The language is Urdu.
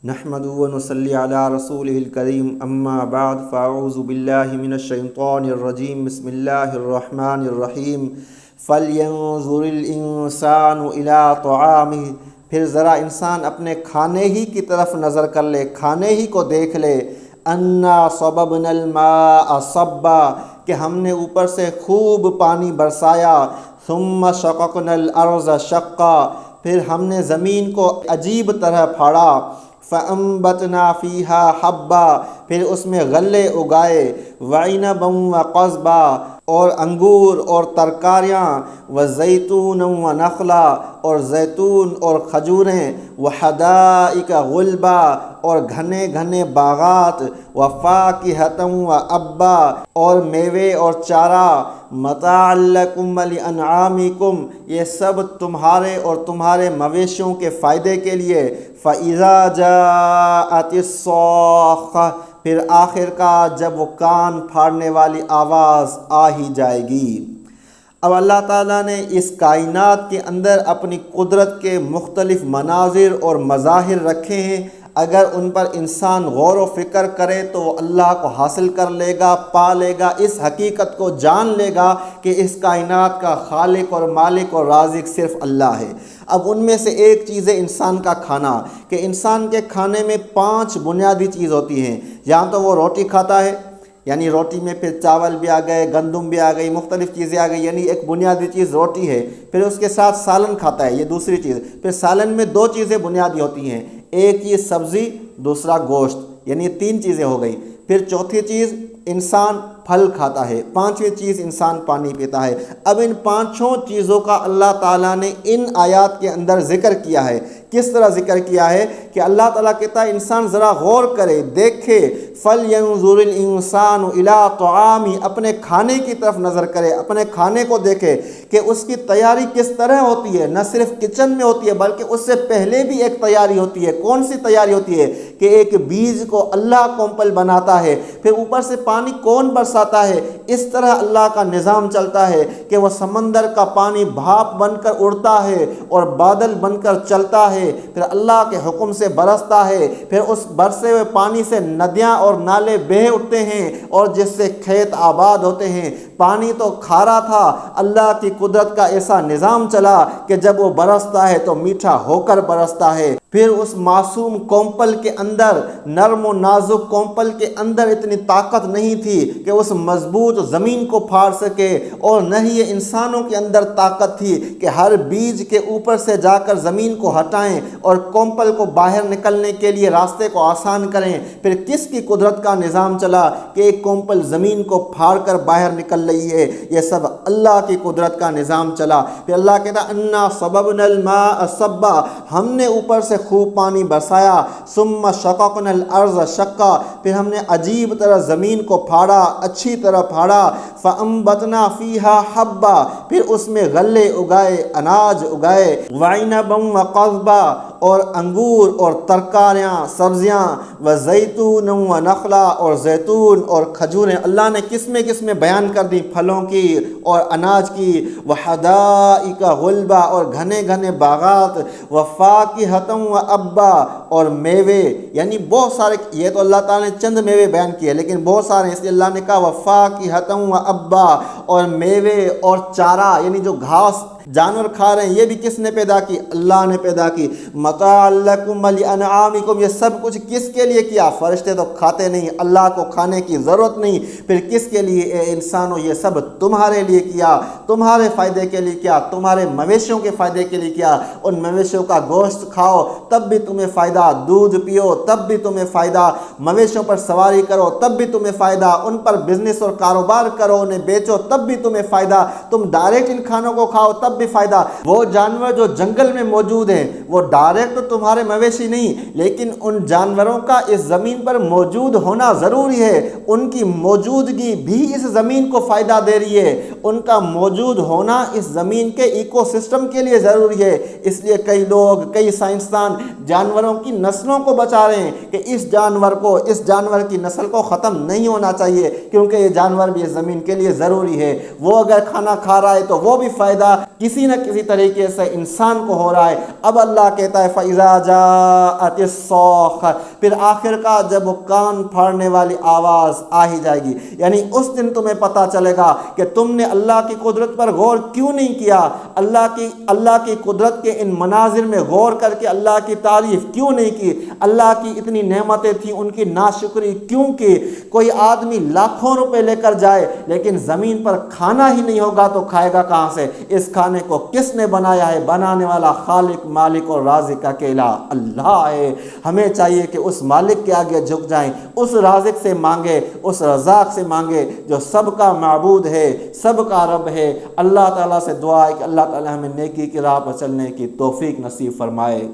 نحمدہ و نصلی علی رسولہ الکریم اما بعد فاعوذ باللہ من الشیطان الرجیم بسم اللہ الرحمن الرحیم فلینظر الانسان الی طعامہ، پھر ذرا انسان اپنے کھانے ہی کی طرف نظر کر لے، کھانے ہی کو دیکھ لے۔ انا صببنا الماء صبا، کہ ہم نے اوپر سے خوب پانی برسایا۔ ثم شققنا الارض شقا، پھر ہم نے زمین کو عجیب طرح پھاڑا۔ فَأَنبَتْنَا فِيهَا حَبًّا، پھر اس میں غلے اگائے۔ وَعِنَبًا وَقَضْبًا، اور انگور اور ترکاریاں۔ وَزَيْتُونًا وَنَخْلًا، اور زیتون اور کھجوریں۔ وَحَدَائِقَ غُلْبًا، اور گھنے گھنے باغات۔ وَفَاكِهَةً وَأَبًّا، اور میوے اور چارہ۔ مَتَاعًا لَكُمْ وَلِأَنْعَامِكُمْ، یہ سب تمہارے اور تمہارے مویشیوں کے فائدے کے لیے۔ فَإِذَا جَاءَتِ الصَّاخَّةُ، پھر آخر کا جب وہ کان پھاڑنے والی آواز آ ہی جائے گی۔ اب اللہ تعالیٰ نے اس کائنات کے اندر اپنی قدرت کے مختلف مناظر اور مظاہر رکھے ہیں۔ اگر ان پر انسان غور و فکر کرے تو وہ اللہ کو حاصل کر لے گا، پا لے گا، اس حقیقت کو جان لے گا کہ اس کائنات کا خالق اور مالک اور رازق صرف اللہ ہے۔ اب ان میں سے ایک چیز ہے انسان کا کھانا، کہ انسان کے کھانے میں 5 بنیادی چیز ہوتی ہیں۔ یہاں تو وہ روٹی کھاتا ہے، یعنی روٹی میں پھر چاول بھی آ گئے، گندم بھی آ گئی، مختلف چیزیں آ گئی، یعنی ایک بنیادی چیز روٹی ہے۔ پھر اس کے ساتھ سالن کھاتا ہے، یہ دوسری چیز۔ پھر سالن میں 2 چیزیں بنیادی ہوتی ہیں، ایک یہ سبزی، دوسرا گوشت، یعنی 3 چیزیں ہو گئی۔ پھر چوتھی چیز انسان پھل کھاتا ہے، 5ویں چیز انسان پانی پیتا ہے۔ اب ان 5 چیزوں کا اللہ تعالیٰ نے ان آیات کے اندر ذکر کیا ہے۔ کس طرح ذکر کیا ہے کہ اللہ تعالیٰ کہتا ہے انسان ذرا غور کرے، دیکھے۔ فَلْيَنظُرِ الْإِنسَانُ إِلَىٰ طَعَامِهِ، اپنے کھانے کی طرف نظر کرے، اپنے کھانے کو دیکھے کہ اس کی تیاری کس طرح ہوتی ہے۔ نہ صرف کچن میں ہوتی ہے بلکہ اس سے پہلے بھی ایک تیاری ہوتی ہے۔ کون سی تیاری ہوتی ہے؟ کہ ایک بیج کو اللہ کومپل بناتا ہے، پھر اوپر سے پانی کون برساتا ہے۔ اس طرح اللہ کا نظام چلتا ہے کہ وہ سمندر کا پانی بھاپ بن کر اڑتا ہے اور بادل بن کر چلتا ہے، پھر اللہ کے حکم سے برستا ہے، پھر اس برسے ہوئے پانی سے ندیاں اور نالے بہہ اٹھتے ہیں اور جس سے کھیت آباد ہوتے ہیں۔ پانی تو کھارا تھا، اللہ کی قدرت کا ایسا نظام چلا کہ جب وہ برستا ہے تو میٹھا ہو کر برستا ہے۔ پھر اس معصوم کومپل کے اندر، نرم و نازک کومپل کے اندر اتنی طاقت نہیں تھی کہ اس مضبوط زمین کو پھاڑ سکے، اور نہ ہی یہ انسانوں کے اندر طاقت تھی کہ ہر بیج کے اوپر سے جا کر زمین کو ہٹائیں اور کومپل کو باہر نکلنے کے لیے راستے کو آسان کریں۔ پھر کس کی قدرت کا نظام چلا کہ ایک کومپل زمین کو پھاڑ کر باہر نکل رہی ہے؟ یہ سب اللہ کی قدرت کا نظام چلا۔ پھر اللہ کہتا انا صببنا الماء صبا، ہم نے اوپر سے خوب پانی برسایا۔ ثم شققنا الارض شقا، پھر ہم نے عجیب طرح زمین کو پھاڑا، اچھی طرح پھاڑا۔ فانبتنا فیہا حبا، پھر اس میں غلے اگائے، اناج اگائے۔ وعنبا وقضبا، اور انگور اور ترکاریاں، سبزیاں۔ وزیتونا ونخلا، اور زیتون اور کھجوریں۔ اللہ نے قسمیں بیان کر دی پھلوں کی اور اناج کی۔ وحدائق غلبا، اور گھنے گھنے باغات۔ وفاکہۃ وابا، اور میوے، یعنی بہت سارے، یہ تو اللہ تعالیٰ نے چند میوے بیان کیے لیکن بہت سارے ہیں، اس لیے اللہ نے کہا وفاکہۃ وابا، اور میوے اور چارہ، یعنی جو گھاس جانور کھا رہے ہیں، یہ بھی کس نے پیدا کی؟ اللہ نے پیدا کی۔ متاعا لکم ولانعامکم، یہ سب کچھ کس کے لیے کیا؟ فرشتے تو کھاتے نہیں، اللہ کو کھانے کی ضرورت نہیں، پھر کس کے لیے؟ اے انسانوں، یہ سب تمہارے لیے کیا، تمہارے فائدے کے لیے کیا، تمہارے مویشیوں کے فائدے کے لیے کیا۔ ان مویشیوں کا گوشت کھاؤ تب بھی تمہیں فائدہ، دودھ پیو تب بھی تمہیں فائدہ، مویشیوں پر سواری کرو تب بھی تمہیں فائدہ، ان پر بزنس اور کاروبار کرو، انہیں بیچو تب بھی تمہیں فائدہ، تم ڈائریکٹ ان کھانوں کو کھاؤ تب بھی فائدہ۔ وہ جانور جو جنگل میں موجود ہیں وہ ڈائریکٹ تو تمہارے مویشی نہیں، لیکن ان جانوروں کا اس زمین پر موجود ہونا ضروری ہے۔ ان کی موجودگی بھی اس زمین کو فائدہ دے رہی ہے، ان کا موجود ہونا اس زمین کے ایکو سسٹم کے لیے ضروری ہے۔ اس لیے کئی لوگ، کئی سائنسدان جانوروں کی نسلوں کو بچا رہے ہیں کہ اس جانور کی نسل کو ختم نہیں ہونا چاہیے، کیونکہ یہ جانور بھی اس زمین کے لیے ضروری ہے۔ وہ اگر کھانا کھا رہا ہے تو وہ بھی فائدہ، کسی نہ کسی طریقے سے انسان کو ہو رہا ہے۔ اب اللہ کہتا ہے فَإِذَا جَاءَتِ الصَّاخَّةُ، پھر آخر کا جب وہ کان پھاڑنے والی آواز آ ہی جائے گی، یعنی اس دن تمہیں پتہ چلے گا کہ تم نے اللہ کی قدرت پر غور کیوں نہیں کیا، اللہ کی قدرت کے ان مناظر میں غور کر کے اللہ کی تعریف کیوں نہیں کی، اللہ کی اتنی نعمتیں تھیں ان کی ناشکری کیوں کی۔ کوئی آدمی لاکھوں روپے لے کر جائے لیکن زمین پر کھانا ہی نہیں ہوگا تو کھائے گا کہاں سے؟ اس کھانے کو کس نے بنایا ہے؟ بنانے والا خالق مالک اور رازق اکیلا اللہ ہے۔ ہمیں چاہیے کہ اس مالک کے آگے جھک جائیں، اس رازق سے مانگے، اس رزاق سے مانگے جو سب کا معبود ہے، سب کا رب ہے۔ اللہ تعالیٰ سے دعا ہے کہ اللہ تعالیٰ ہمیں نیکی کی راہ پر چلنے کی توفیق نصیب فرمائے۔